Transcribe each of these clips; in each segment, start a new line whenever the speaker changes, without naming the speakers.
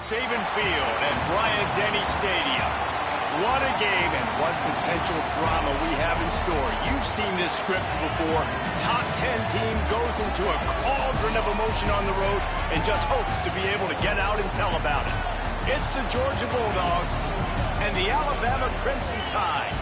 Saban Field and Bryant-Denny Stadium. What a game and what potential drama we have in store. You've seen this script before. Top 10 team goes into a cauldron of emotion on the road and just hopes to be able to get out and tell about it. It's the Georgia Bulldogs and the Alabama Crimson Tide.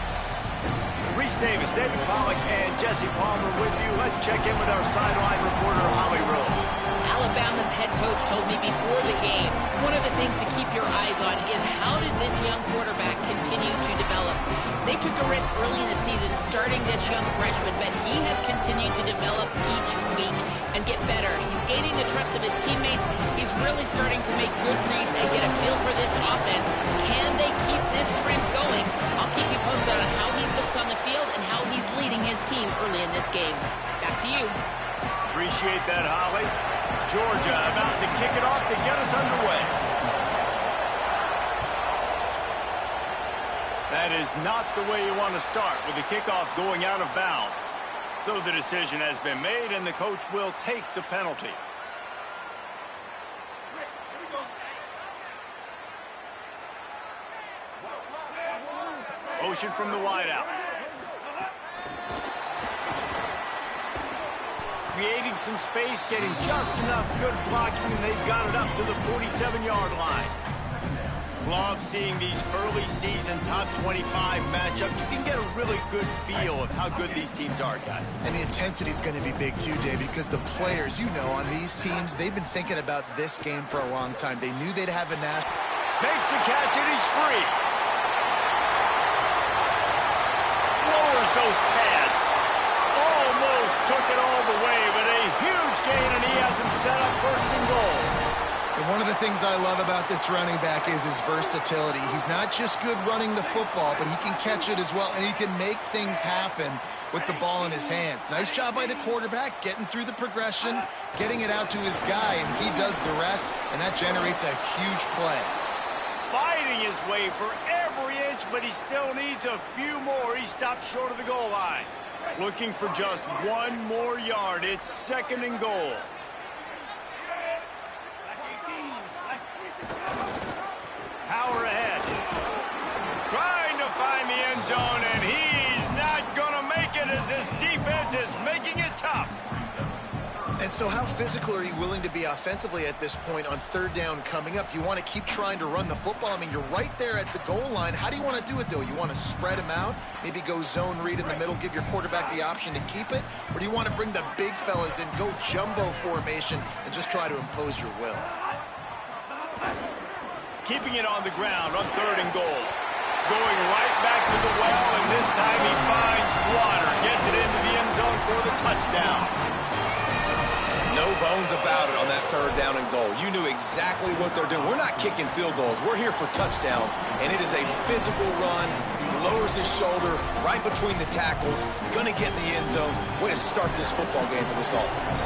Reese Davis, David Pollack, and Jesse Palmer with you. Let's check in with our sideline reporter, Holly Rowe.
Alabama's head coach told me before the game, one of the things to keep your eyes on is how does this young quarterback continue to develop. They took a risk early in the season starting this young freshman, but he has continued to develop each week and get better. He's gaining the trust of his teammates. He's really starting to make good reads and get a feel for this offense. Can they keep this trend going? I'll keep you posted on how he looks on the field and how he's leading his team early in this game. Back to you.
Appreciate that, Holly. Georgia about to kick it off to get us underway. That is not the way you want to start with the kickoff going out of bounds. So the decision has been made and the coach will take the penalty. Motion from the wideout. creating some space, getting just enough good blocking, and they've got it up to the 47-yard line. Love seeing these early season top 25 matchups. You can get a really good feel of how good these teams are, guys.
And the intensity is going to be big too, David, because the players, you know, on these teams, they've been thinking about this game for a long time. They knew they'd have a national...
Makes the catch, and he's free. Lowers those pads. Almost took it all the way, but a huge gain, and he has him set up first and goal.
And one of the things I love about this running back is his versatility. He's not just good running the football, but he can catch it as well, and he can make things happen with the ball in his hands. Nice job by the quarterback, getting through the progression, getting it out to his guy, and he does the rest, and that generates a huge play.
Fighting his way for every inch, but he still needs a few more. He stopped short of the goal line. Looking for just one more yard. It's second and goal. Power ahead. Trying to find the end zone, and he's not going to make it as his defense is making it tough.
And so how physical are you willing to be offensively at this point on third down coming up? Do you want to keep trying to run the football? I mean, you're right there at the goal line. How do you want to do it, though? You want to spread him out, maybe go zone read in the middle, give your quarterback the option to keep it? Or do you want to bring the big fellas in, go jumbo formation, and just try to impose your will?
Keeping it on the ground on third and goal. Going right back to the well, and this time he finds water. Gets it into the end zone for the touchdown.
No bones about it on that third down and goal. You knew exactly what they're doing. We're not kicking field goals. We're here for touchdowns, and it is a physical run. He lowers his shoulder right between the tackles. Going to get in the end zone. Way to start this football game for this offense.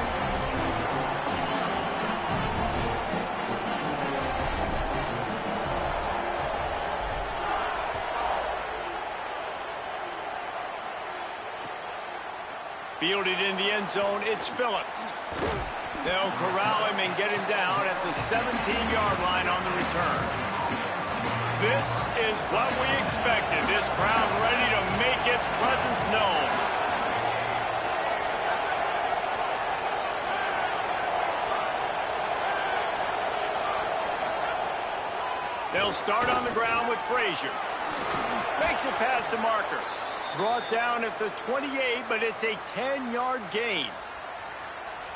Fielded in the end zone, it's Phillips. They'll corral him and get him down at the 17-yard line on the return. This is what we expected. This crowd ready to make its presence known. They'll start on the ground with Frazier. Makes it past the marker. Brought down at the 28, but it's a 10-yard gain.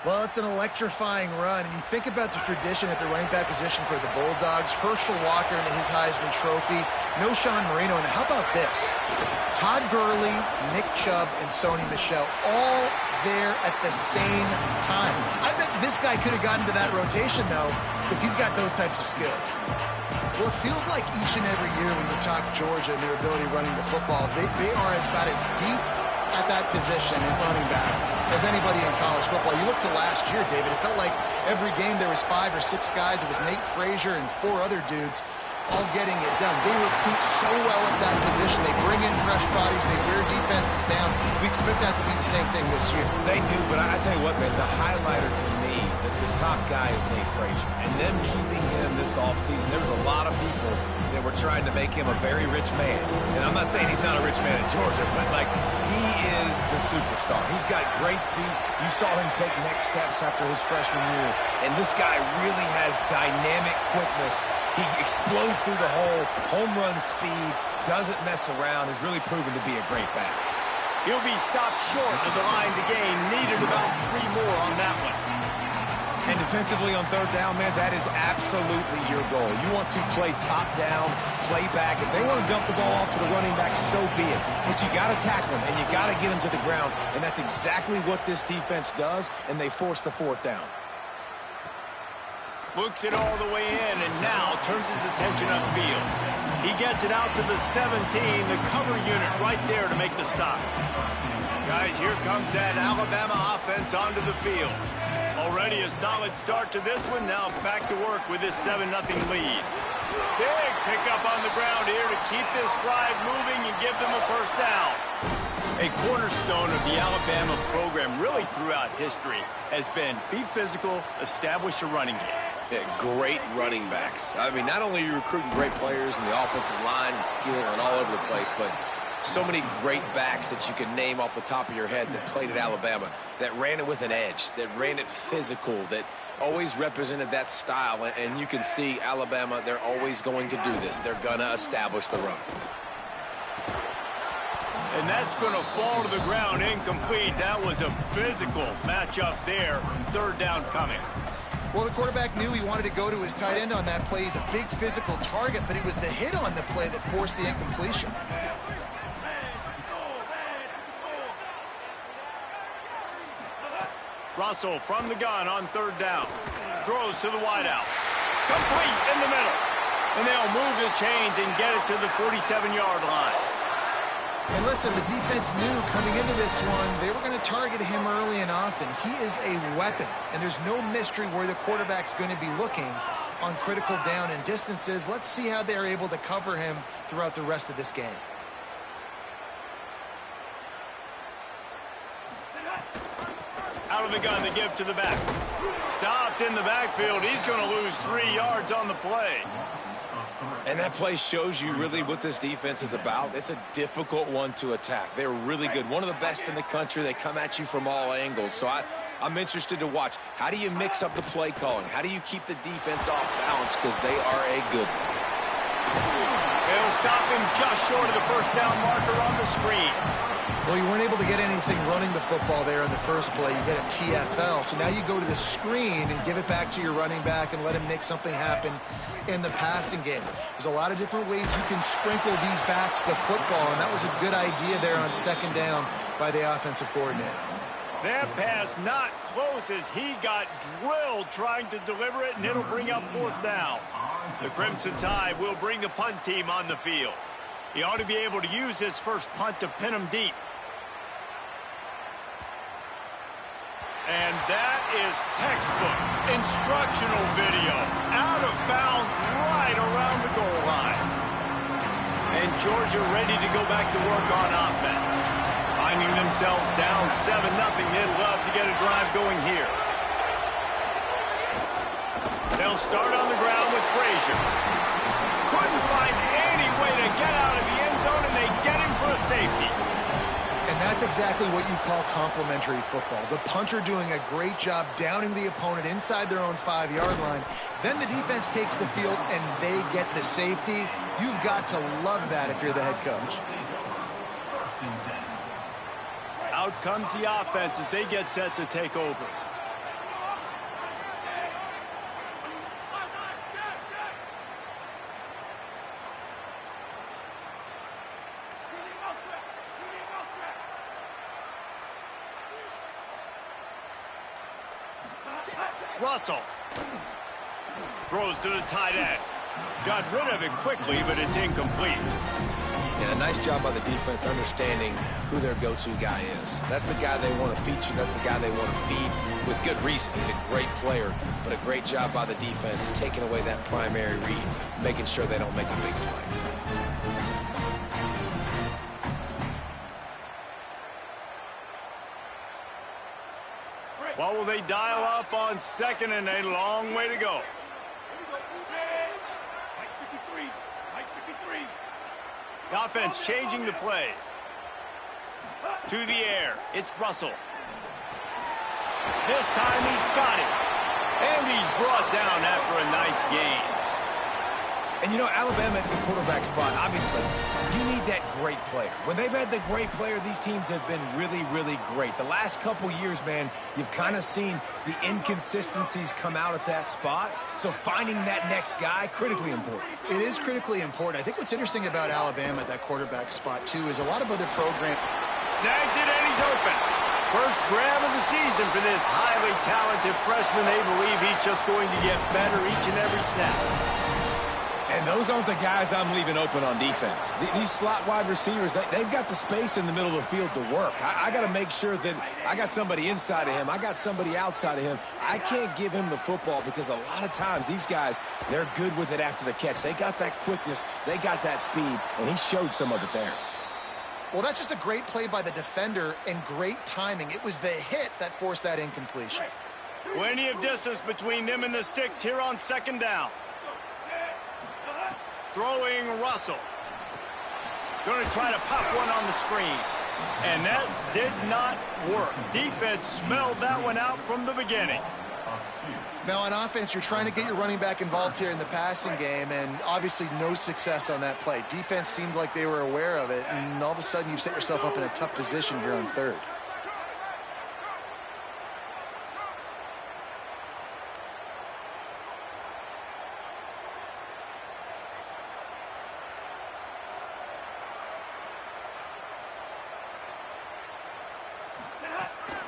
Well, it's an electrifying run, and you think about the tradition at the running back position for the Bulldogs. Herschel Walker into his Heisman Trophy. No Sean Marino. And how about this? Todd Gurley, Nick Chubb, and Sony Michel all there at the same time. I bet this guy could have gotten to that rotation, though, because he's got those types of skills. Well, it feels like each and every year when you talk Georgia and their ability running the football, they are about as deep at that position in running back as anybody in college football. You look to last year, David, it felt like every game there was 5 or 6 guys. It was Nate Frazier and 4 other dudes all getting it done. They recruit so well at that position. They bring in fresh bodies. They wear defenses down. We expect that to be the same thing this year.
They do, but I tell you what, man, the highlighter to me, the top guy is Nate Frazier. And them keeping him this offseason, there was a lot of people that were trying to make him a very rich man. And I'm not saying he's not a rich man in Georgia, but, like, he is the superstar. He's got great feet. You saw him take next steps after his freshman year. And this guy really has dynamic quickness. He explodes through the hole, home run speed, doesn't mess around, has really proven to be a great back.
He'll be stopped short of the line to gain. Needed about 3 more on that one.
And defensively on third down, man, that is absolutely your goal. You want to play top down, play back. If they want to dump the ball off to the running back, so be it. But you got to tackle him, and you got to get him to the ground. And that's exactly what this defense does, and they force the 4th down.
Looks it all the way in, and now turns his attention upfield. He gets it out to the 17, the cover unit right there to make the stop. Guys, here comes that Alabama offense onto the field. Already a solid start to this one. Now back to work with this 7-0 lead. Big pickup on the ground here to keep this drive moving and give them a first down. A cornerstone of the Alabama program really throughout history has been be physical, establish a running game.
Yeah, great running backs. I mean, not only are you recruiting great players in the offensive line and skill and all over the place, but So many great backs that you can name off the top of your head that played at Alabama, that ran it with an edge, that ran it physical, that always represented that style. And you can see Alabama, they're always going to do this. They're going to establish the run.
And that's going to fall to the ground incomplete. That was a physical matchup there. Third down coming.
Well, the quarterback knew he wanted to go to his tight end on that play. He's a big physical target, but it was the hit on the play that forced the incompletion.
Russell from the gun on third down. Throws to the wideout. Complete in the middle. And they'll move the chains and get it to the 47-yard line.
And listen, the defense knew coming into this one, they were going to target him early and often. He is a weapon, and there's no mystery where the quarterback's going to be looking on critical down and distances. Let's see how they're able to cover him throughout the rest of this game.
Out of the gun to give to the back. Stopped in the backfield. He's going to lose 3 yards on the play.
And that play shows you really what this defense is about. It's a difficult one to attack. They're really good. One of the best in the country. They come at you from all angles. So I'm interested to watch. How do you mix up the play calling? How do you keep the defense off balance? Because they are a good one.
They'll stop him just short of the first down marker on the screen.
Well, you weren't able to get anything running the football there in the first play. You get a TFL. So now you go to the screen and give it back to your running back and let him make something happen in the passing game. There's a lot of different ways you can sprinkle these backs the football, and that was a good idea there on second down by the offensive coordinator.
That pass not close as he got drilled trying to deliver it, and it'll bring up fourth down. The Crimson Tide will bring the punt team on the field. He ought to be able to use his first punt to pin him deep. And that is textbook instructional video. Out of bounds right around the goal line. And Georgia ready to go back to work on offense. Finding themselves down 7-0. They'd love to get a drive going here. They'll start on the ground with Frazier. Couldn't find any way to get out of the end zone, and they get him for a safety.
And that's exactly what you call complementary football. The punter doing a great job downing the opponent inside their own 5-yard line. Then the defense takes the field and they get the safety. You've got to love that if you're the head coach.
Out comes the offense as they get set to take over. Russell throws to the tight end. Got rid of it quickly, but it's incomplete.
And a nice job by the defense understanding who their go-to guy is. That's the guy they want to feature. That's the guy they want to feed with good reason. He's a great player, but a great job by the defense taking away that primary read, making sure they don't make a big play.
What will they dial up on second and a long way to go? The offense changing the play. To the air. It's Russell. This time he's got it. And he's brought down after a nice gain.
And, you know, Alabama at the quarterback spot, obviously, you need that great player. When they've had the great player, these teams have been really, really great. The last couple years, man, you've kind of seen the inconsistencies come out at that spot. So finding that next guy, critically important.
It is critically important. I think what's interesting about Alabama at that quarterback spot, too, is a lot of other programs.
Snags it and he's open. First grab of the season for this highly talented freshman. They believe he's just going to get better each and every snap.
And those aren't the guys I'm leaving open on defense. These slot wide receivers, they've got the space in the middle of the field to work. I got to make sure that I got somebody inside of him. I got somebody outside of him. I can't give him the football because a lot of times these guys, they're good with it after the catch. They got that quickness. They got that speed, and he showed some of it there.
Well, that's just a great play by the defender and great timing. It was the hit that forced that incompletion.
Plenty of distance between them and the sticks here on second down. Throwing Russell. Going to try to pop one on the screen. And that did not work. Defense smelled that one out from the beginning.
Now on offense, you're trying to get your running back involved here in the passing game, and obviously no success on that play. Defense seemed like they were aware of it, and all of a sudden you've set yourself up in a tough position here on third.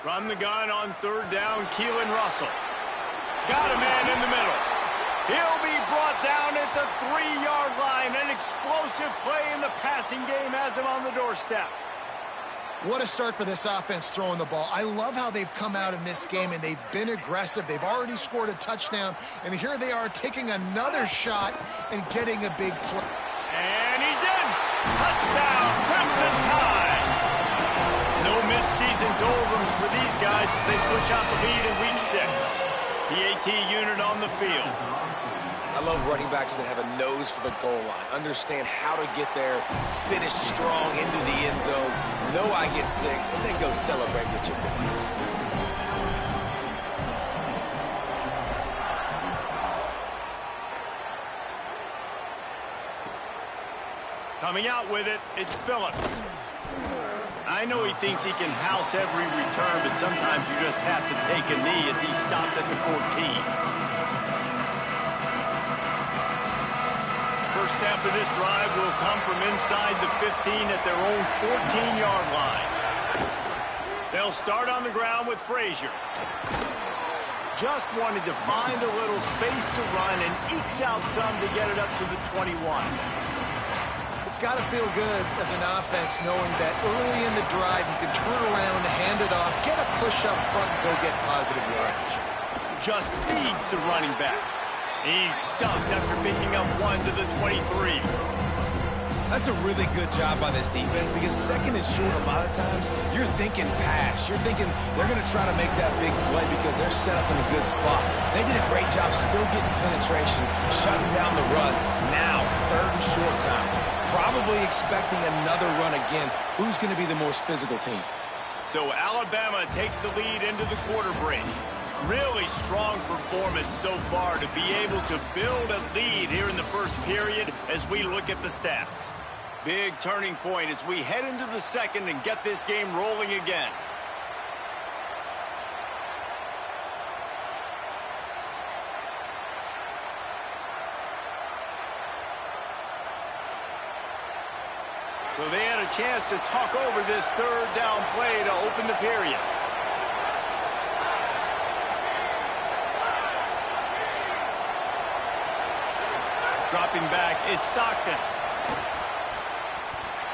From the gun on third down, Keelan Russell. Got a man in the middle. He'll be brought down at the 3-yard line. An explosive play in the passing game has him on the doorstep.
What a start for this offense throwing the ball. I love how they've come out in this game, and they've been aggressive. They've already scored a touchdown, and here they are taking another shot and getting a big play.
And he's in. Touchdown, Crimson Tide. No midseason doldrums for these guys as they push out the lead in Week 6. PAT unit on the field.
I love running backs that have a nose for the goal line, understand how to get there, finish strong into the end zone, know I get 6, and then go celebrate with your boys.
Coming out with it, it's Phillips. I know he thinks he can house every return, but sometimes you just have to take a knee as he stopped at the 14. First snap of this drive will come from inside the 15 at their own 14-yard line. They'll start on the ground with Frazier. Just wanted to find a little space to run and ekes out some to get it up to the 21.
It's got to feel good as an offense knowing that early in the drive you can turn around, hand it off, get a push up front, and go get positive yardage.
Just feeds the running back. He's stuffed after picking up 1 to the 23.
That's a really good job by this defense because second and short, a lot of times, you're thinking pass. You're thinking they're going to try to make that big play because they're set up in a good spot. They did a great job still getting penetration, shutting down the run. Now, third and short time. Probably expecting another run again. Who's going to be the most physical team?
So Alabama takes the lead into the quarter break. Really strong performance so far to be able to build a lead here in the first period as we look at the stats. Big turning point as we head into the second and get this game rolling again. So they had a chance to talk over this third down play to open the period. Dropping back, it's Stockton.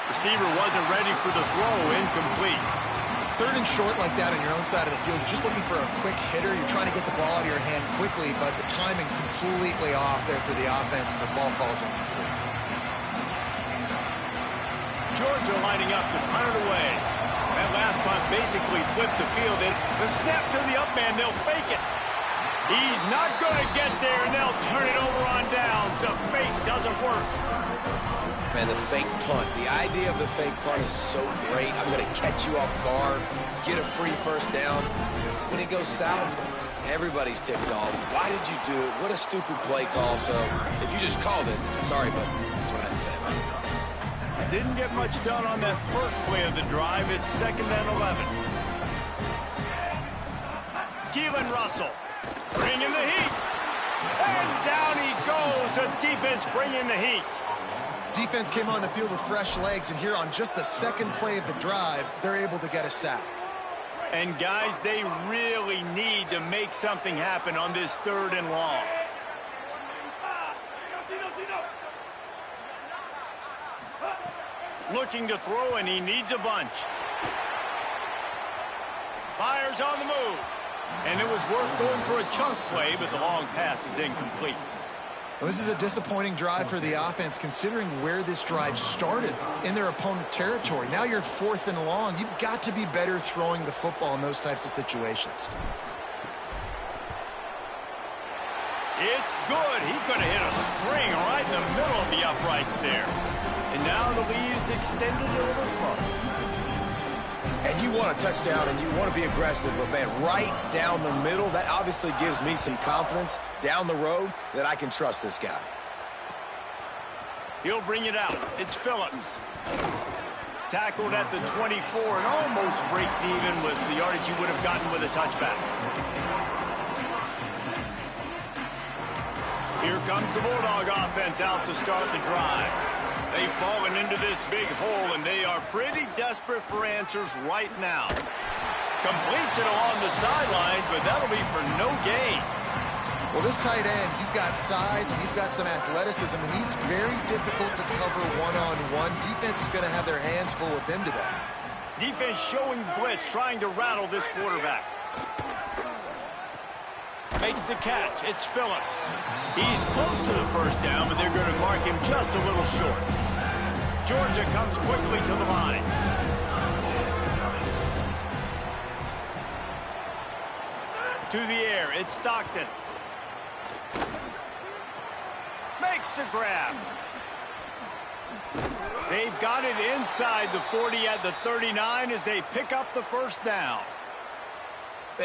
Receiver wasn't ready for the throw, incomplete.
Third and short like that on your own side of the field, you're just looking for a quick hitter. You're trying to get the ball out of your hand quickly, but the timing completely off there for the offense, and the ball falls incomplete.
Georgia lining up to punt it away. That last punt basically flipped the field. The snap to the up man, they'll fake it. He's not going to get there, and they'll turn it over on downs. The fake doesn't work.
Man, the fake punt. The idea of the fake punt is so great. I'm going to catch you off guard, get a free first down. When it goes south, everybody's ticked off. Why did you do it? What a stupid play call. So if you just called it, sorry, but that's what I had to say about it.
Didn't get much done on that first play of the drive. It's 2nd and 11. Keelan Russell bringing the heat. And down he goes. The defense bringing the heat.
Defense came on the field with fresh legs, and here on just the second play of the drive, they're able to get a sack.
And guys, they really need to make something happen on this 3rd and long. Looking to throw, and he needs a bunch. Fires on the move. And it was worth going for a chunk play, but the long pass is incomplete.
Well, this is a disappointing drive for the offense, considering where this drive started in their opponent territory. Now you're 4th and long. You've got to be better throwing the football in those types of situations.
It's good. He could have hit a string right in the middle of the uprights there. And now the lead is extended a little further.
And you want a touchdown and you want to be aggressive, but man, right down the middle, that obviously gives me some confidence down the road that I can trust this guy.
He'll bring it out. It's Phillips. Tackled at the 24 and almost breaks even with the yardage he would have gotten with a touchback. Here comes the Bulldog offense out to start the drive. They've fallen into this big hole, and they are pretty desperate for answers right now. Completes it along the sidelines, but that'll be for no gain.
Well, this tight end, he's got size and he's got some athleticism, and he's very difficult to cover one-on-one. Defense is going to have their hands full with him today.
Defense showing blitz, trying to rattle this quarterback. Makes the catch. It's Phillips. He's close to the first down, but they're going to mark him just a little short. Georgia comes quickly to the line. To the air, it's Stockton. Makes the grab. They've got it inside the 40 at the 39 as they pick up the first down.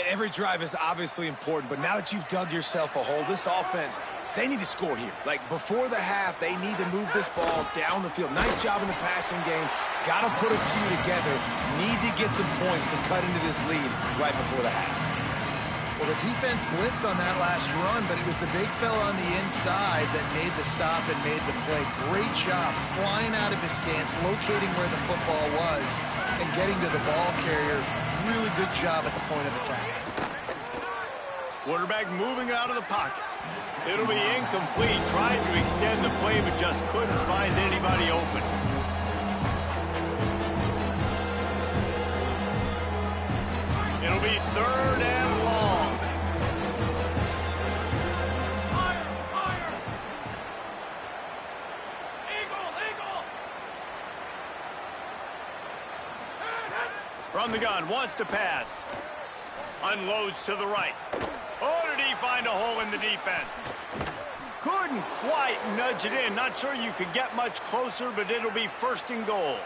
Every drive is obviously important, but now that you've dug yourself a hole, this offense, they need to score here. Like, before the half, they need to move this ball down the field. Nice job in the passing game. Got to put a few together. Need to get some points to cut into this lead right before the half.
Well, the defense blitzed on that last run, but it was the big fella on the inside that made the stop and made the play. Great job flying out of his stance, locating where the football was, and getting to the ball carrier. Really good job at the point of attack.
Quarterback moving out of the pocket. It'll be incomplete. Tried to extend the play, but just couldn't find anybody open. It'll be third and long. Fire, fire. Eagle, eagle. From the gun, wants to pass. Unloads to the right. Oh, did he find a hole in the defense? Couldn't quite nudge it in. Not sure you could get much closer, but it'll be first and goal.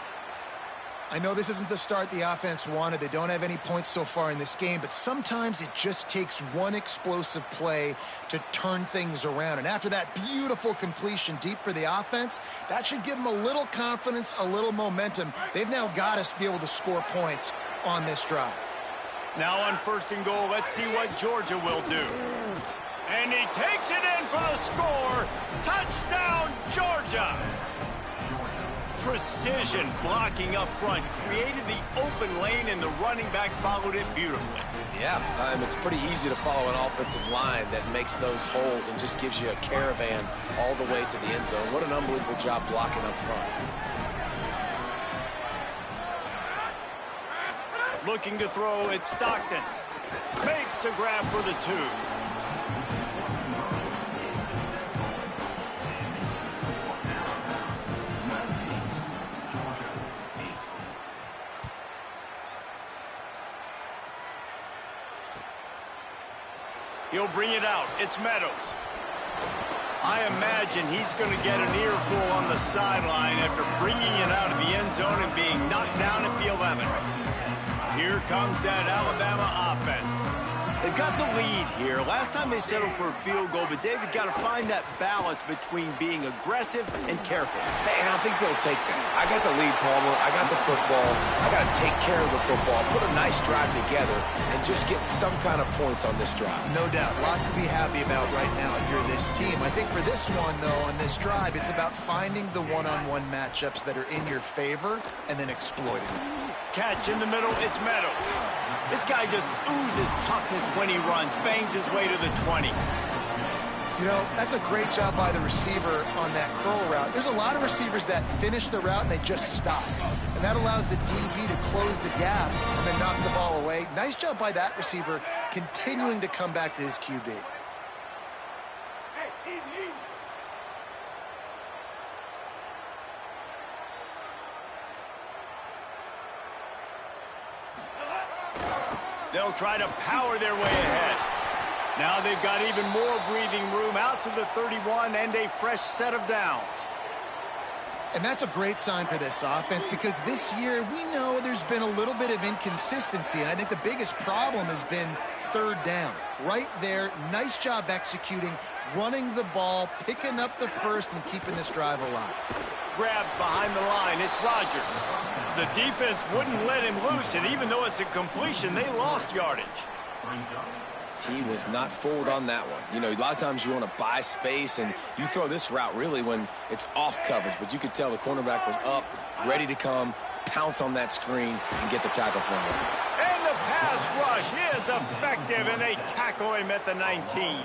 I know this isn't the start the offense wanted. They don't have any points so far in this game, but sometimes it just takes one explosive play to turn things around. And after that beautiful completion deep for the offense, that should give them a little confidence, a little momentum. They've now got us to be able to score points on this drive.
Now on first and goal, let's see what Georgia will do. And he takes it in for the score. Touchdown, Georgia! Precision blocking up front created the open lane, and the running back followed it beautifully.
Yeah, it's pretty easy to follow an offensive line that makes those holes and just gives you a caravan all the way to the end zone. What an unbelievable job blocking up front.
Looking to throw, it's Stockton. Makes the grab for the 2. He'll bring it out. It's Meadows. I imagine he's going to get an earful on the sideline after bringing it out of the end zone and being knocked down at the 11. Here comes that Alabama offense. They've got the lead here. Last time they settled for a field goal, but they've got to find that balance between being aggressive and careful.
And I think they'll take that. I got the lead, Palmer. I got the football. I got to take care of the football, put a nice drive together, and just get some kind of points on this drive.
No doubt. Lots to be happy about right now if you're this team. I think for this one, though, on this drive, it's about finding the one-on-one matchups that are in your favor and then exploiting them.
Catch in the middle, it's Meadows. This guy just oozes toughness when he runs, bangs his way to the 20.
You know, that's a great job by the receiver on that curl route. There's a lot of receivers that finish the route and they just stop. And that allows the DB to close the gap and then knock the ball away. Nice job by that receiver continuing to come back to his QB.
They'll try to power their way ahead. Now they've got even more breathing room out to the 31 and a fresh set of downs.
And that's a great sign for this offense because this year we know there's been a little bit of inconsistency, and I think the biggest problem has been third down. Right there, nice job executing, running the ball, picking up the first, and keeping this drive alive.
Grabbed behind the line, it's Rodgers. The defense wouldn't let him loose, and even though it's a completion, they lost yardage.
He was not fooled on that one. You know, a lot of times you want to buy space, and you throw this route really when it's off coverage. But you could tell the cornerback was up, ready to come, pounce on that screen, and get the tackle from him.
And the pass rush is effective, and they tackle him at the 19.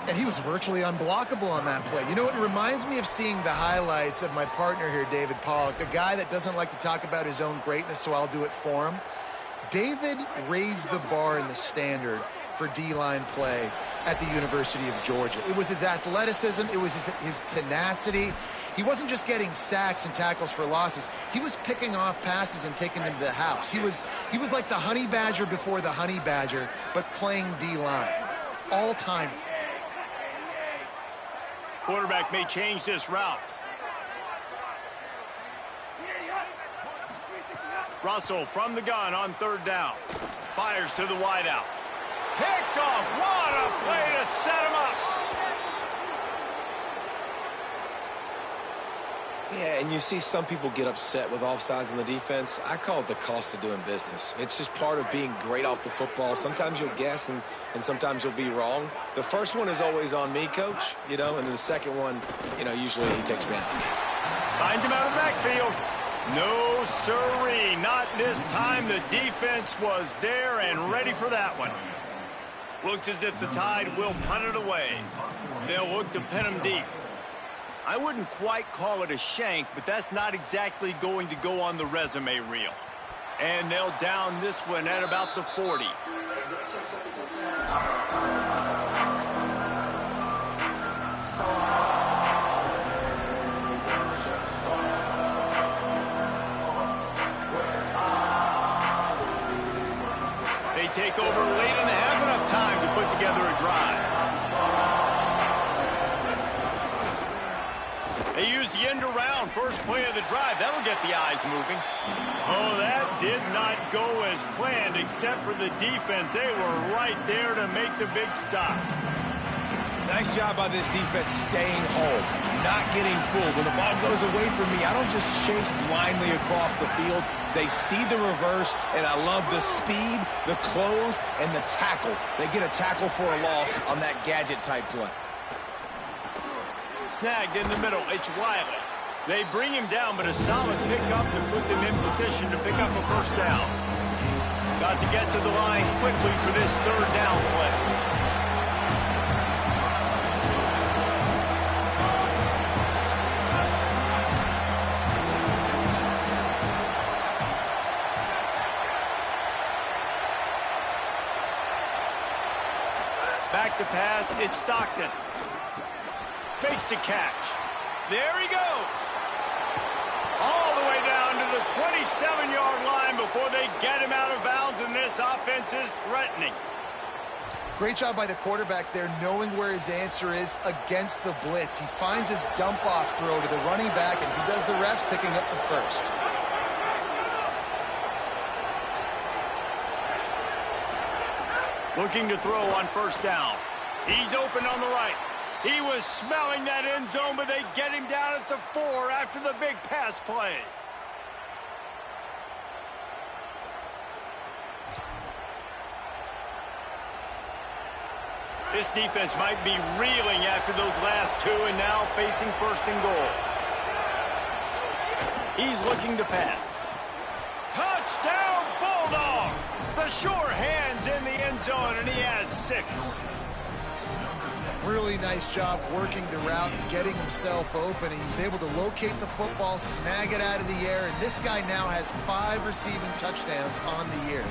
And he was virtually unblockable on that play. You know, it reminds me of seeing the highlights of my partner here, David Pollock, a guy that doesn't like to talk about his own greatness, so I'll do it for him. David raised the bar in the standard for D-line play at the University of Georgia. It was his athleticism. It was his tenacity. He wasn't just getting sacks and tackles for losses. He was picking off passes and taking them to the house. He was like the honey badger before the honey badger, but playing D-line. All-time.
Quarterback may change this route. Russell from the gun on third down. Fires to the wideout. Picked off. What a play to set him up.
Yeah, and you see some people get upset with offsides on the defense. I call it the cost of doing business. It's just part of being great off the football. Sometimes you'll guess and sometimes you'll be wrong. The first one is always on me, Coach, you know, and then the second one, you know, usually he takes me out of the game.
Finds him out of the backfield. No, sirree. Not this time. The defense was there and ready for that one. Looks as if the Tide will punt it away. They'll look to pin him deep. I wouldn't quite call it a shank, but that's not exactly going to go on the resume reel. And they'll down this one at about the 40. They take over late and have enough time to put together a drive. They use the end around first play of the drive. That'll get the eyes moving. Oh, that did not go as planned except for the defense. They were right there to make the big stop.
Nice job by this defense staying home, not getting fooled. When the ball goes away from me, I don't just chase blindly across the field. They see the reverse, and I love the speed, the close, and the tackle. They get a tackle for a loss on that gadget-type play.
Snagged in the middle. It's Wiley. They bring him down, but a solid pickup to put them in position to pick up a first down. Got to get to the line quickly for this third down play. Back to pass, it's Stockton. Fakes the catch. There he goes. All the way down to the 27-yard line before they get him out of bounds, and this offense is threatening.
Great job by the quarterback there, knowing where his answer is against the blitz. He finds his dump-off throw to the running back, and he does the rest, picking up the first.
Looking to throw on first down. He's open on the right. He was smelling that end zone, but they get him down at the 4 after the big pass play. This defense might be reeling after those last two and now facing first and goal. He's looking to pass. Touchdown, Bulldogs! The sure hands in the end zone, and he has 6.
Really nice job working the route and getting himself open. He was able to locate the football, snag it out of the air, and this guy now has 5 receiving touchdowns on the year.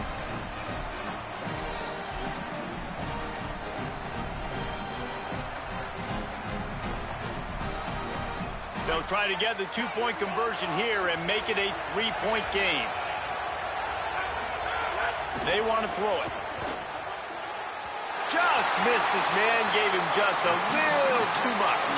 They'll try to get the 2-point conversion here and make it a 3-point game. They want to throw it. Just missed his man, gave him just a little too much.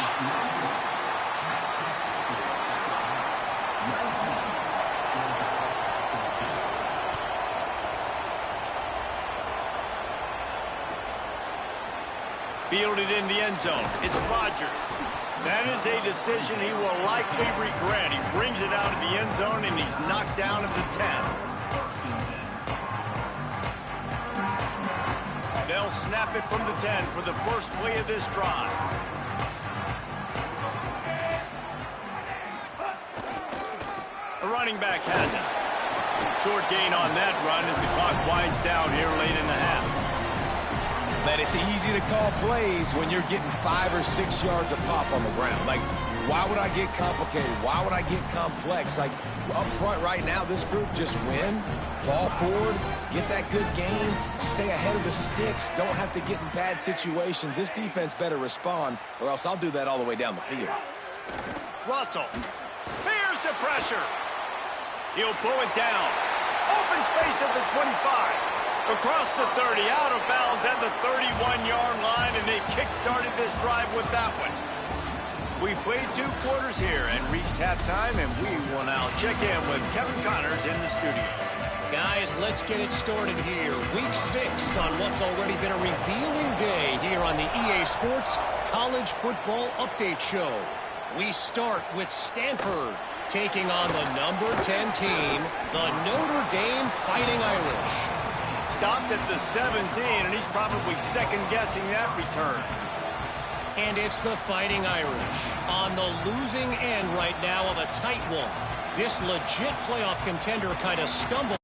Fielded in the end zone. It's Rodgers. That is a decision he will likely regret. He brings it out of the end zone, and he's knocked down at the 10. They'll snap it from the 10 for the first play of this drive. The running back has it. Short gain on that run as the clock winds down here late in the half.
Man, it's easy to call plays when you're getting 5 or 6 yards a pop on the ground. Like, why would I get complicated? Why would I get complex? Like, up front right now, this group just win, fall forward, get that good game, stay ahead of the sticks, don't have to get in bad situations. This defense better respond, or else I'll do that all the way down the field.
Russell. Here's the pressure. He'll pull it down. Open space at the 25. Across the 30, out of bounds at the 31-yard line, and they kick-started this drive with that one. We played 2 quarters here and reached halftime, and we will now check in with Kevin Connors in the studio.
Guys, let's get it started here. Week 6 on what's already been a revealing day here on the EA Sports College Football Update Show. We start with Stanford taking on the number 10 team, the Notre Dame Fighting Irish.
Stopped at the 17, and he's probably second-guessing that return.
And it's the Fighting Irish on the losing end right now of a tight one. This legit playoff contender kind of stumbled.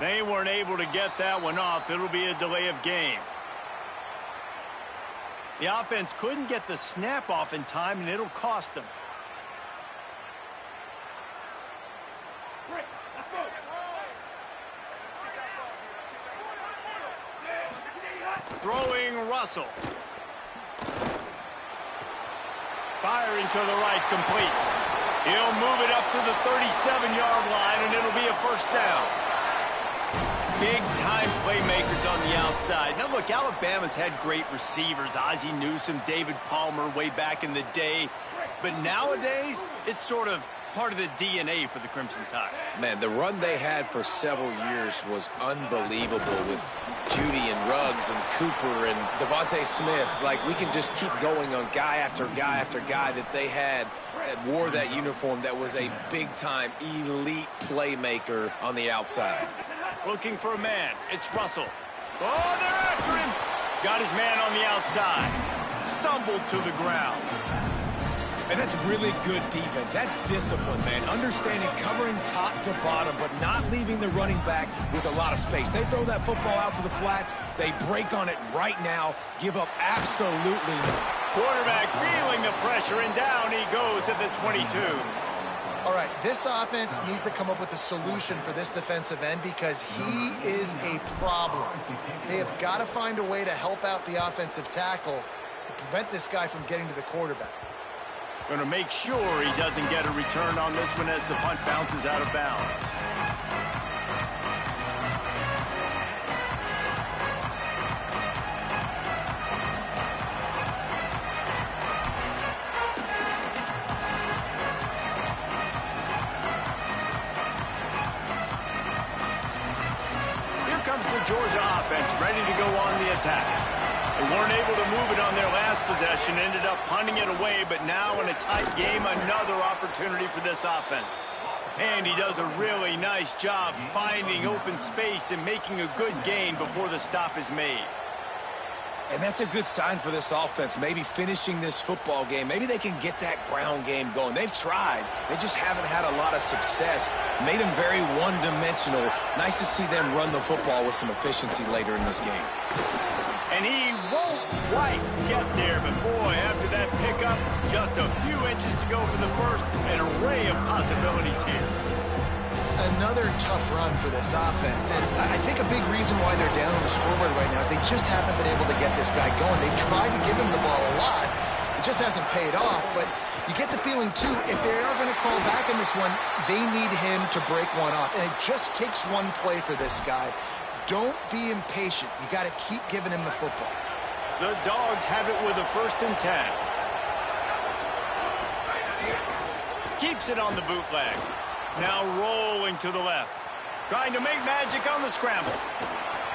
They weren't able to get that one off. It'll be a delay of game. The offense couldn't get the snap off in time, and it'll cost them. Throwing Russell. Firing to the right, complete. He'll move it up to the 37-yard line, and it'll be a first down. Big-time playmakers on the outside. Now, look, Alabama's had great receivers. Ozzie Newsome, David Palmer way back in the day. But nowadays, it's sort of part of the DNA for the Crimson Tide.
Man, the run they had for several years was unbelievable with Judy and Ruggs and Cooper and Devontae Smith. Like, we can just keep going on guy after guy after guy that they had that wore that uniform that was a big-time elite playmaker on the outside.
Looking for a man. It's Russell. Oh, they're after him. Got his man on the outside. Stumbled to the ground.
And that's really good defense. That's discipline, man. Understanding covering top to bottom, but not leaving the running back with a lot of space. They throw that football out to the flats. They break on it right now. Give up absolutely no.
Quarterback feeling the pressure, and down he goes at the 22.
All right, this offense needs to come up with a solution for this defensive end because he is a problem. They have got to find a way to help out the offensive tackle to prevent this guy from getting to the quarterback.
Going to make sure he doesn't get a return on this one as the punt bounces out of bounds. Here comes the Georgia offense, ready to go on the attack. They weren't able to move it on their last possession, ended up punting it away, but now in a tight game, another opportunity for this offense. And he does a really nice job finding open space and making a good gain before the stop is made.
And that's a good sign for this offense, maybe finishing this football game. Maybe they can get that ground game going. They've tried. They just haven't had a lot of success. Made them very one-dimensional. Nice to see them run the football with some efficiency later in this game.
And he won't quite get there, but boy, after that pickup, just a few inches to go for the first, an array of possibilities here.
Another tough run for this offense, and I think a big reason why they're down on the scoreboard right now is they just haven't been able to get this guy going. They've tried to give him the ball a lot. It just hasn't paid off, but you get the feeling, too, if they are going to call back in this one, they need him to break one off, and it just takes one play for this guy. Don't be impatient. You got to keep giving him the football.
The Dogs have it with a 1st and 10. Keeps it on the bootleg. Now rolling to the left. Trying to make magic on the scramble.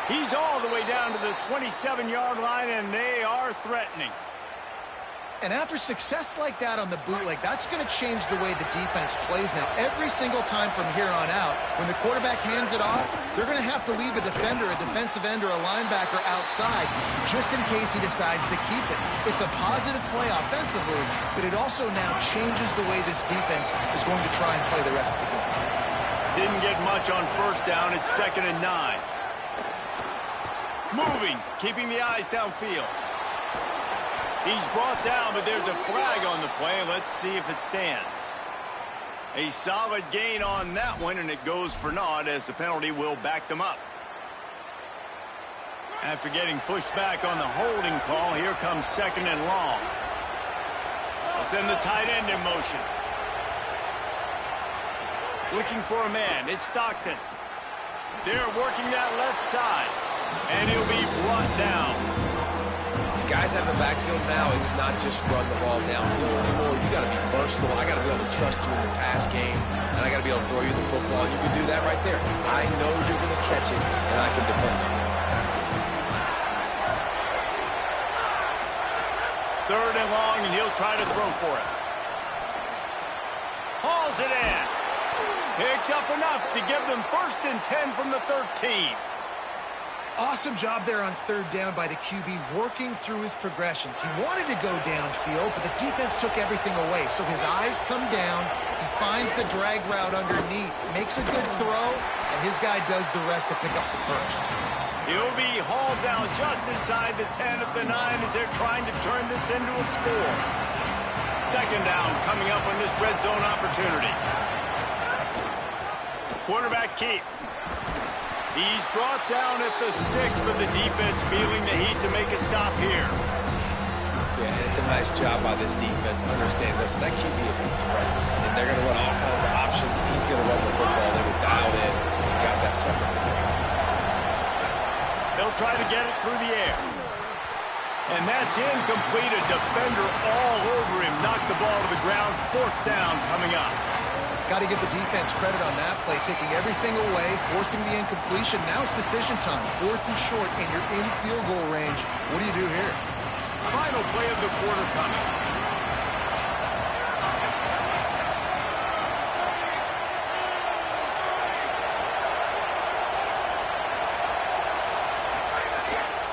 He's all the way down to the 27-yard line, and they are threatening.
And after success like that on the bootleg, that's going to change the way the defense plays now. Every single time from here on out, when the quarterback hands it off, they're going to have to leave a defender, a defensive end, or a linebacker outside just in case he decides to keep it. It's a positive play offensively, but it also now changes the way this defense is going to try and play the rest of the game.
Didn't get much on first down. It's 2nd and 9. Moving, keeping the eyes downfield. He's brought down, but there's a flag on the play. Let's see if it stands. A solid gain on that one, and it goes for naught as the penalty will back them up. After getting pushed back on the holding call, here comes 2nd and long. They'll send the tight end in motion. Looking for a man. It's Stockton. They're working that left side, and he'll be brought down.
Guys have the backfield now. It's not just run the ball downhill anymore. You got to be versatile. I got to be able to trust you in the pass game, and I got to be able to throw you the football. You can do that right there. I know you're going to catch it, and I can depend on it.
3rd and long, and he'll try to throw for it. Hauls it in. Picks up enough to give them 1st and 10 from the 13.
Awesome job there on third down by the QB, working through his progressions. He wanted to go downfield, but the defense took everything away. So his eyes come down, he finds the drag route underneath, makes a good throw, and his guy does the rest to pick up the first.
He'll be hauled down just inside the 10 at the 9 as they're trying to turn this into a score. Second down coming up on this red zone opportunity. Quarterback keep. He's brought down at the 6, but the defense feeling the heat to make a stop here.
Yeah, it's a nice job by this defense. Understand this, that QB is a threat, and they're going to run all kinds of options, and he's going to run the football. They were dialed in, got that second.
They'll try to get it through the air. And that's incomplete. A defender all over him. Knocked the ball to the ground. Fourth down coming up.
Got to give the defense credit on that play, taking everything away, forcing the incompletion. Now it's decision time. 4th and short, and you're in field goal range. What do you do here?
Final play of the quarter coming.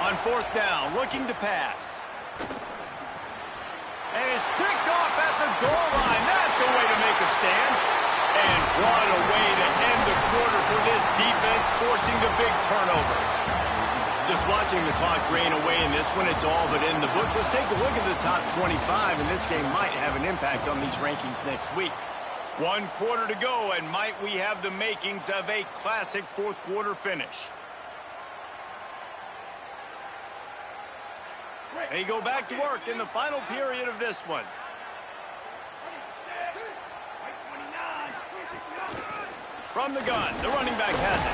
On 4th down, looking to pass. And it's picked off at the goal line. That's a way to make a stand. And what a way to end the quarter for this defense, forcing the big turnover. Just watching the clock drain away in this one, it's all but in the books. Let's take a look at the top 25, and this game might have an impact on these rankings next week. 1 quarter to go, and might we have the makings of a classic fourth quarter finish. They go back to work in the final period of this one. From the gun, the running back has it.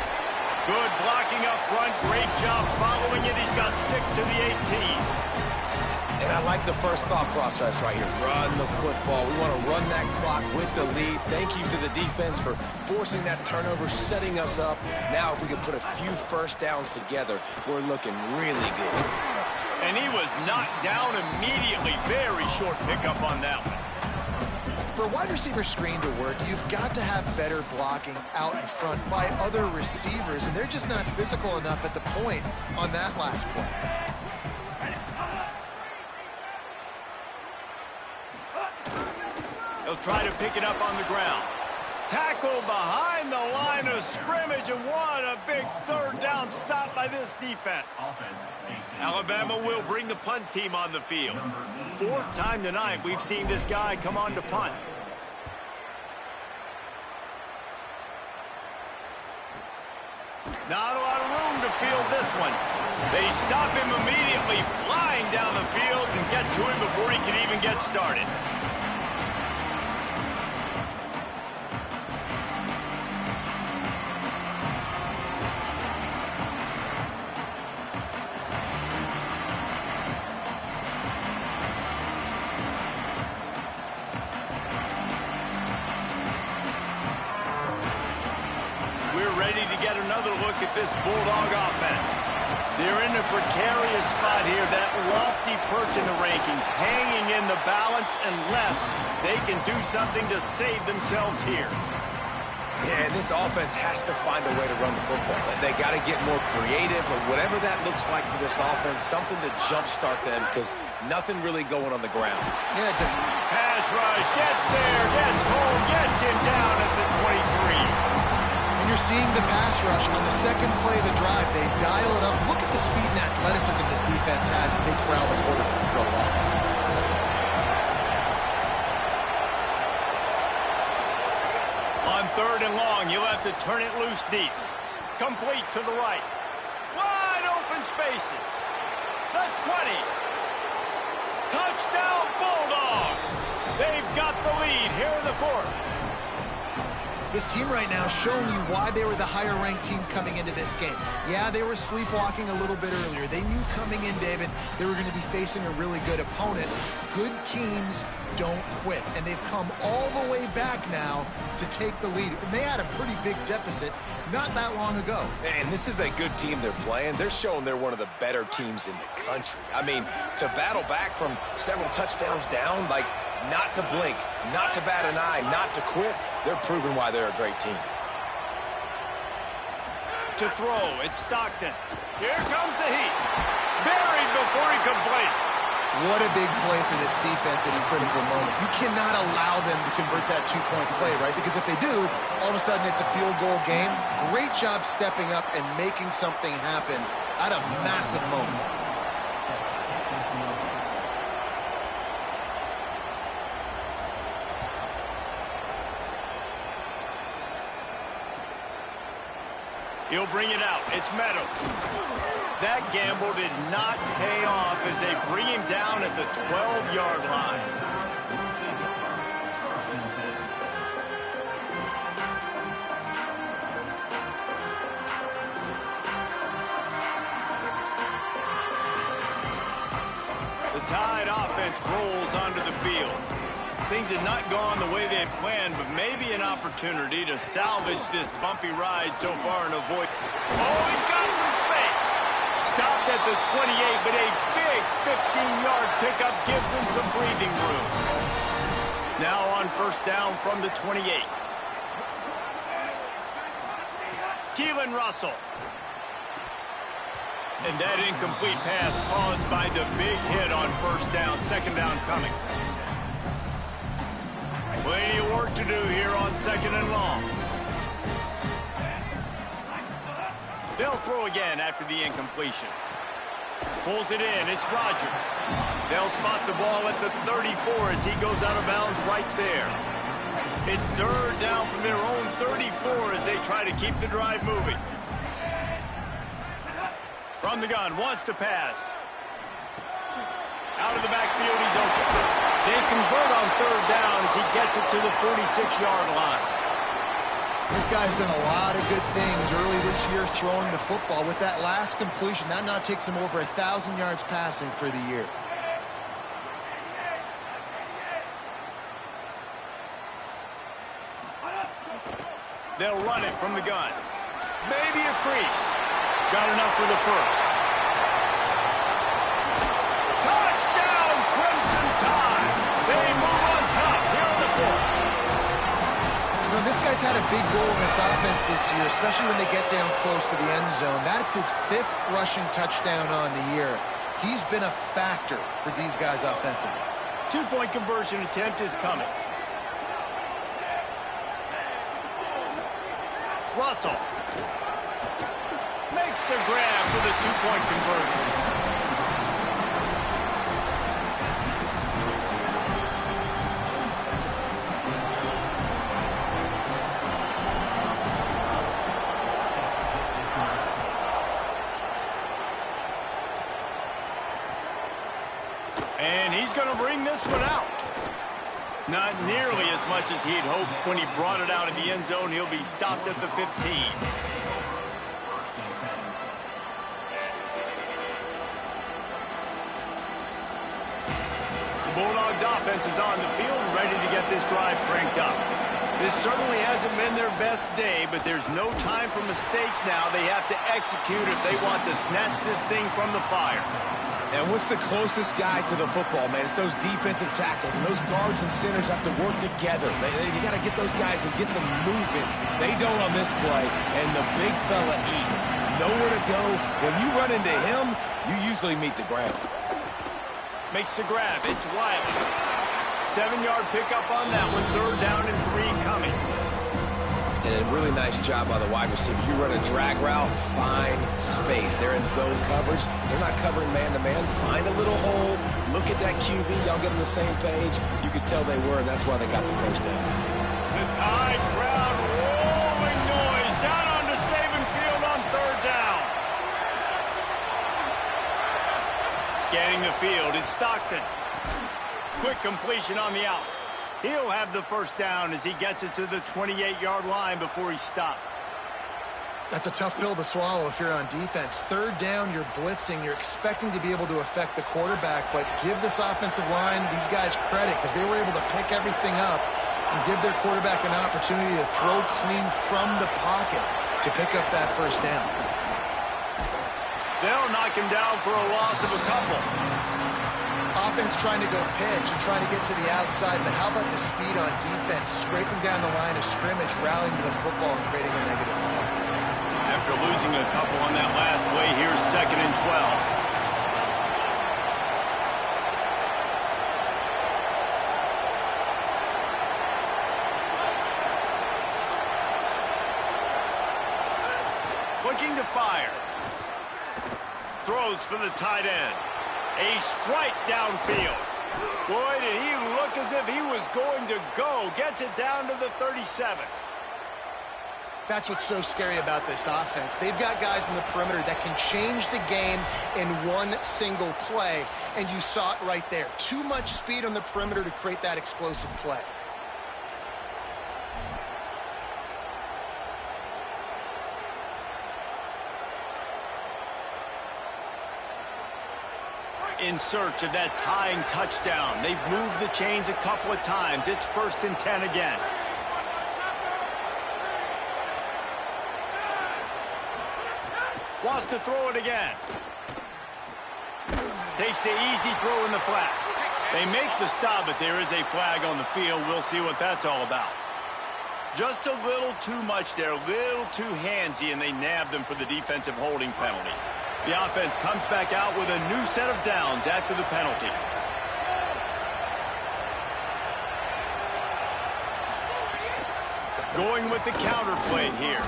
Good blocking up front. Great job following it. He's got 6 to the 18.
And I like the first thought process right here. Run the football. We want to run that clock with the lead. Thank you to the defense for forcing that turnover, setting us up. Now if we can put a few first downs together, we're looking really good.
And he was knocked down immediately. Very short pickup on that one.
For a wide receiver screen to work, you've got to have better blocking out in front by other receivers, and they're just not physical enough at the point on that last play.
They'll try to pick it up on the ground. Tackle behind the line of scrimmage, and what a big third down stop by this defense. Alabama will bring the punt team on the field. 4th time tonight we've seen this guy come on to punt. Not a lot of room to field this one. They stop him immediately, flying down the field, and get to him before he can even get started. Ready to get another look at this Bulldog offense. They're in a precarious spot here, that lofty perch in the rankings, hanging in the balance unless they can do something to save themselves here.
Yeah, and this offense has to find a way to run the football. They got to get more creative, or whatever that looks like for this offense, something to jumpstart them, because nothing really going on the ground.
Yeah,
pass rush, gets there, gets home, gets him down at the 23.
You're seeing the pass rush on the second play of the drive. They dial it up. Look at the speed and athleticism this defense has as they corral the quarterback for a loss.
On 3rd and long, you'll have to turn it loose deep. Complete to the right. Wide open spaces. The 20. Touchdown Bulldogs. They've got the lead here in the 4th.
This team right now showing you why they were the higher-ranked team coming into this game. Yeah, they were sleepwalking a little bit earlier. They knew coming in, David, they were going to be facing a really good opponent. Good teams don't quit, and they've come all the way back now to take the lead. And they had a pretty big deficit not that long ago.
And this is a good team they're playing. They're showing they're one of the better teams in the country. I mean, to battle back from several touchdowns down, like, not to blink, not to bat an eye, not to quit, they're proving why they're a great team.
to throw. It's Stockton. Here comes the heat. Buried before he could blink.
What a big play for this defense at a critical moment. You cannot allow them to convert that two-point play, right? Because if they do, all of a sudden it's a field goal game. Great job stepping up and making something happen at a massive moment.
He'll bring it out. It's Meadows. That gamble did not pay off as they bring him down at the 12-yard line. The Tide offense rolls onto the field. Things had not gone the way they had planned, but maybe an opportunity to salvage this bumpy ride so far and avoid... Oh, he's got some space. Stopped at the 28, but a big 15-yard pickup gives him some breathing room. Now on first down from the 28. Keelan Russell. And that incomplete pass caused by the big hit on first down. Second down coming. Plenty of work to do here on second and long. They'll throw again after the incompletion. Pulls it in. It's Rodgers. They'll spot the ball at the 34 as he goes out of bounds right there. It's third down from their own 34 as they try to keep the drive moving. From the gun, wants to pass. Out of the backfield, he's open. They convert on third down as he gets it to the 46-yard line.
This guy's done a lot of good things early this year throwing the football. With that last completion, that now takes him over 1,000 yards passing for the year.
They'll run it from the gun. Maybe a crease. Got enough for the first. Touchdown, Crimson Tide. They move on top here on the fourth.
You know, this guy's had a big role in this offense this year, especially when they get down close to the end zone. That's his 5th rushing touchdown on the year. He's been a factor for these guys offensively.
Two-point conversion attempt is coming. Russell makes the grab for the two-point conversion. And he's going to bring this one out. Not nearly as much as he'd hoped when he brought it out in the end zone. He'll be stopped at the 15. The Bulldogs offense is on the field and ready to get this drive cranked up. This certainly hasn't been their best day, but there's no time for mistakes now. They have to execute if they want to snatch this thing from the fire.
And what's the closest guy to the football, man? It's those defensive tackles, and those guards and centers have to work together. You got to get those guys and get some movement. They don't on this play, and the big fella eats. Nowhere to go. When you run into him, you usually meet the ground.
Makes the grab. It's Wiley. 7-yard pickup on that one. Third down and 3 coming.
And a really nice job by the wide receiver. You run a drag route, find space. They're in zone coverage. They're not covering man-to-man. Find a little hole. Look at that QB. Y'all get on the same page. You could tell they were, and that's why they got the first down.
The Tide crowd rolling noise down onto Saban Field on third down. Scanning the field, it's Stockton. Quick completion on the out. He'll have the first down as he gets it to the 28-yard line before he's stopped.
That's a tough pill to swallow if you're on defense. Third down, you're blitzing. You're expecting to be able to affect the quarterback, but give this offensive line, these guys, credit because they were able to pick everything up and give their quarterback an opportunity to throw clean from the pocket to pick up that first down.
They'll knock him down for a loss of a couple.
Offense trying to go pitch and trying to get to the outside, but how about the speed on defense, scraping down the line of scrimmage, rallying to the football and creating a negative play.
After after losing a couple on that last play. Here's 2nd and 12. Looking to fire. Throws for the tight end. A strike downfield. Boy, did he look as if he was going to go. Gets it down to the 37.
That's what's so scary about this offense. They've got guys in the perimeter that can change the game in one single play, and you saw it right there. Too much speed on the perimeter to create that explosive play.
In search of that tying touchdown. They've moved the chains a couple of times. It's 1st and 10 again. Wants to throw it again. Takes the easy throw in the flat. They make the stop, but there is a flag on the field. We'll see what that's all about. Just a little too much there, a little too handsy, and they nabbed them for the defensive holding penalty. The offense comes back out with a new set of downs after the penalty. Going with the counter play here.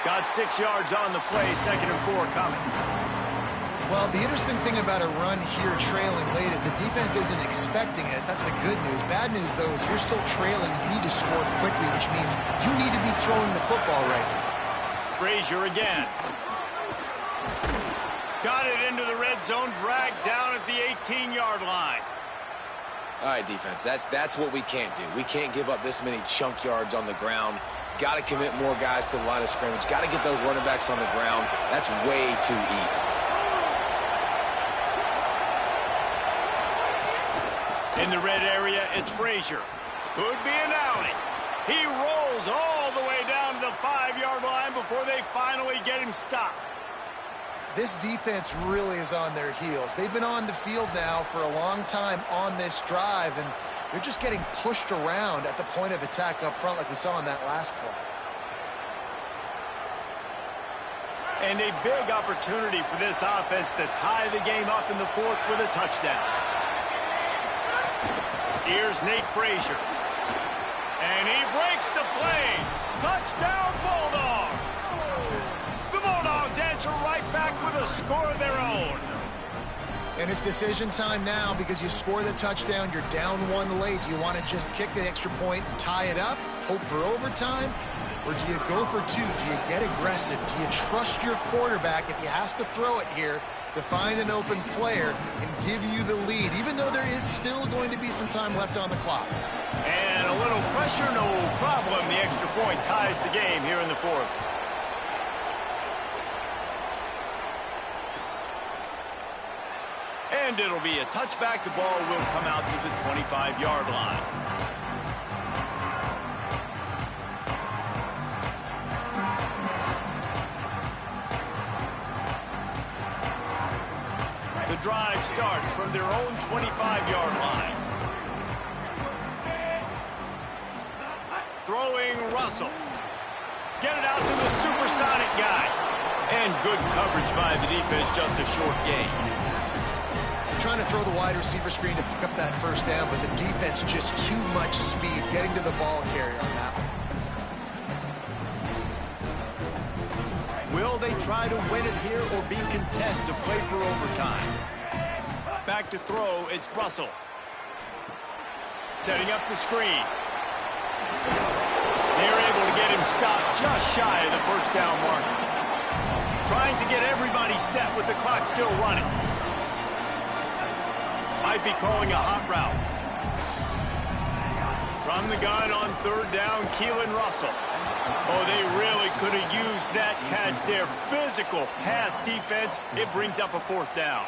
Got 6 yards on the play, 2nd and 4 coming.
Well, the interesting thing about a run here trailing late is the defense isn't expecting it. That's the good news. Bad news, though, is you're still trailing. You need to score quickly, which means you need to be throwing the football right now.
Frazier again. Got it into the red zone, dragged down at the 18-yard line.
All right, defense, that's what we can't do. We can't give up this many chunk yards on the ground. Got to commit more guys to the line of scrimmage. Got to get those running backs on the ground. That's way too easy.
In the red area, it's Frazier. Could be an alley. He rolls all the way down to the 5-yard line before they finally get him stopped.
This defense really is on their heels. They've been on the field now for a long time on this drive, and they're just getting pushed around at the point of attack up front like we saw in that last play.
And a big opportunity for this offense to tie the game up in the 4th with a touchdown. Here's Nate Frazier. And he breaks the play. Touchdown, Bulldogs! The Bulldogs answer right back with a score of their own.
And it's decision time now because you score the touchdown, you're down 1 late. Do you want to just kick the extra point and tie it up, hope for overtime? Or do you go for 2? Do you get aggressive? Do you trust your quarterback if he has to throw it here to find an open player and give you the lead, even though there is still going to be some time left on the clock?
And a little pressure, no problem. The extra point ties the game here in the 4th. And it'll be a touchback. The ball will come out to the 25-yard line. The drive starts from their own 25-yard line. Throwing Russell. Get it out to the supersonic guy. And good coverage by the defense, just a short gain.
Trying to throw the wide receiver screen to pick up that first down, but the defense just too much speed getting to the ball carrier on that one.
Will they try to win it here or be content to play for overtime? Back to throw, it's Russell. Setting up the screen. They're able to get him stopped just shy of the first down marker. Trying to get everybody set with the clock still running. Might be calling a hot route. From the gun on 3rd down, Keelan Russell. Oh, they really could have used that catch there. Physical pass defense. It brings up a 4th down.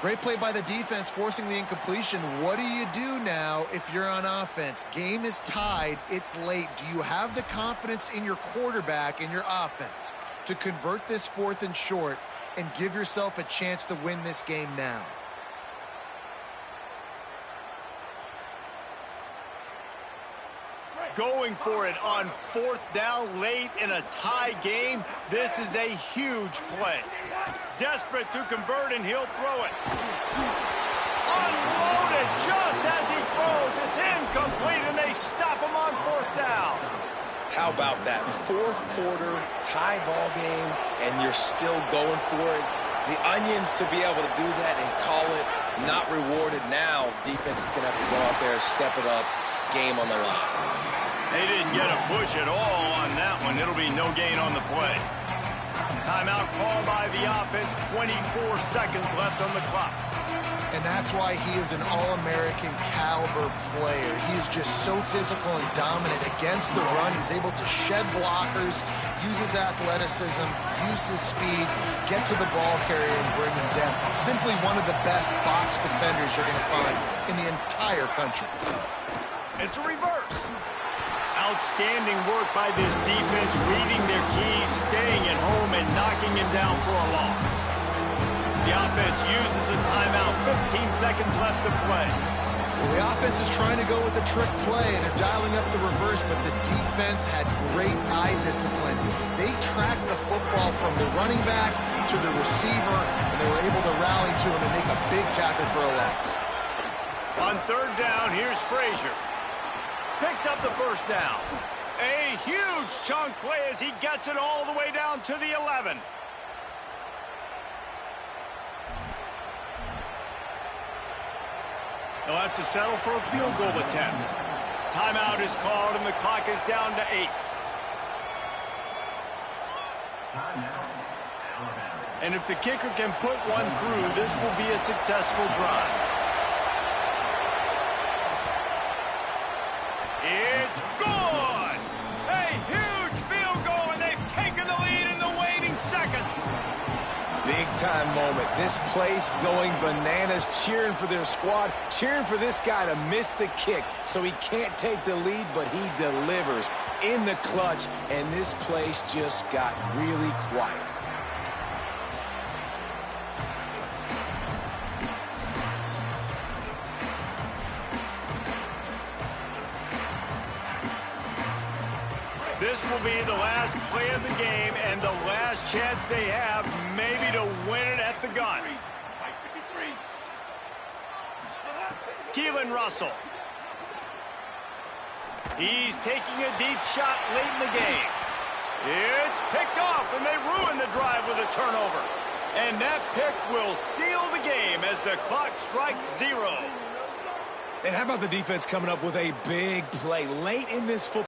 Great play by the defense, forcing the incompletion. What do you do now if you're on offense? Game is tied. It's late. Do you have the confidence in your quarterback and your offense to convert this 4th and short and give yourself a chance to win this game now?
going for it on 4th down late in a tie game. This is a huge play. Desperate to convert, and he'll throw it. Unloaded just as he throws. It's incomplete, and they stop him on 4th down.
How about that? 4th quarter, tie ball game, and you're still going for it. The onions to be able to do that and call it not rewarded now. Defense is going to have to go out there, step it up, game on the line.
They didn't get a push at all on that one. It'll be no gain on the play. Timeout called by the offense. 24 seconds left on the clock.
And that's why he is an All-American caliber player. He is just so physical and dominant against the run. He's able to shed blockers, use his athleticism, use his speed, get to the ball carrier and bring him down. Simply one of the best box defenders you're going to find in the entire country.
It's a reverse. Outstanding work by this defense, reading their keys, staying at home, and knocking him down for a loss. The offense uses a timeout. 15 seconds left to play.
Well, the offense is trying to go with a trick play, and they're dialing up the reverse, but the defense had great eye discipline. They tracked the football from the running back to the receiver, and they were able to rally to him and make a big tackle for a loss.
On 3rd down, here's Frazier. Picks up the 1st down. A huge chunk play as he gets it all the way down to the 11. They'll have to settle for a field goal attempt. Timeout is called, and the clock is down to 8. And if the kicker can put one through, this will be a successful drive. It's good! A huge field goal, and they've taken the lead in the waning seconds.
Big-time moment. This place going bananas, cheering for their squad, cheering for this guy to miss the kick so he can't take the lead, but he delivers in the clutch, and this place just got really quiet.
This will be the last play of the game and the last chance they have maybe to win it at the gun. Keelan Russell. He's taking a deep shot late in the game. It's picked off, and they ruin the drive with a turnover. And that pick will seal the game as the clock strikes 0.
And how about the defense coming up with a big play late in this football?